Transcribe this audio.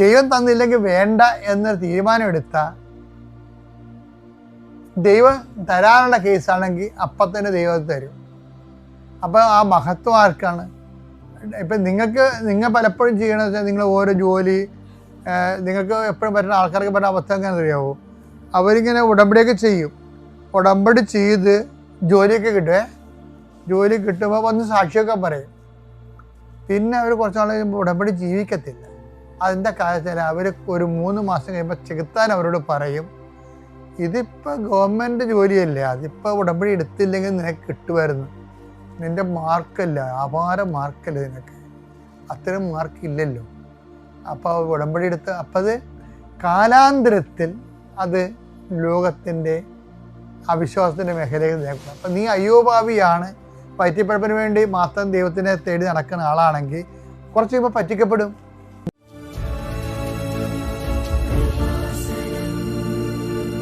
ദൈവം തന്നില്ലെങ്കിൽ വേണ്ട എന്നൊരു തീരുമാനം എടുത്താൽ ദൈവം തരാനുള്ള കേസാണെങ്കിൽ അപ്പം തന്നെ ദൈവം തരും. അപ്പോൾ ആ മഹത്വം ആർക്കാണ്? ഇപ്പം നിങ്ങൾ പലപ്പോഴും ചെയ്യണമെന്ന് വെച്ചാൽ നിങ്ങൾ ഓരോ ജോലി നിങ്ങൾക്ക് എപ്പോഴും പറ്റുന്ന ആൾക്കാർക്ക് പറ്റുന്ന അവസ്ഥ എങ്ങനെ അറിയാവോ? അവരിങ്ങനെ ഉടമ്പടിയൊക്കെ ചെയ്യും. ഉടമ്പടി ചെയ്ത് ജോലിയൊക്കെ കിട്ടുമേ. ജോലി കിട്ടുമ്പോൾ വന്ന് സാക്ഷിയൊക്കെ പറയും. പിന്നെ അവർ കുറച്ച് നാൾ കഴിയുമ്പോൾ ഉടമ്പടി ജീവിക്കത്തില്ല. അതിൻ്റെ കാര്യത്തിൽ അവർ ഒരു 3 മാസം കഴിയുമ്പോൾ ചെകുത്താൻ അവരോട് പറയും, ഇതിപ്പോൾ ഗവൺമെൻറ് ജോലിയല്ലേ, അതിപ്പോൾ ഉടമ്പടി എടുത്തില്ലെങ്കിൽ നിനക്ക് കിട്ടുമായിരുന്നു, നിൻ്റെ മാർക്കല്ല, അപാര മാർക്കല്ല, നിനക്ക് അത്തരം മാർക്കില്ലല്ലോ. അപ്പോൾ ഉടമ്പടി എടുത്ത് അപ്പം അത് കാലാന്തരത്തിൽ അത് ലോകത്തിൻ്റെ അവിശ്വാസത്തിൻ്റെ മേഖലയിൽ നേക്കും. അപ്പം നീ അയ്യോഭാവിയാണ്, പറ്റിപ്പഴപ്പിന് വേണ്ടി മാത്രം ദൈവത്തിനെ തേടി നടക്കുന്ന ആളാണെങ്കിൽ കുറച്ച് കഴിയുമ്പോൾ പറ്റിക്കപ്പെടും.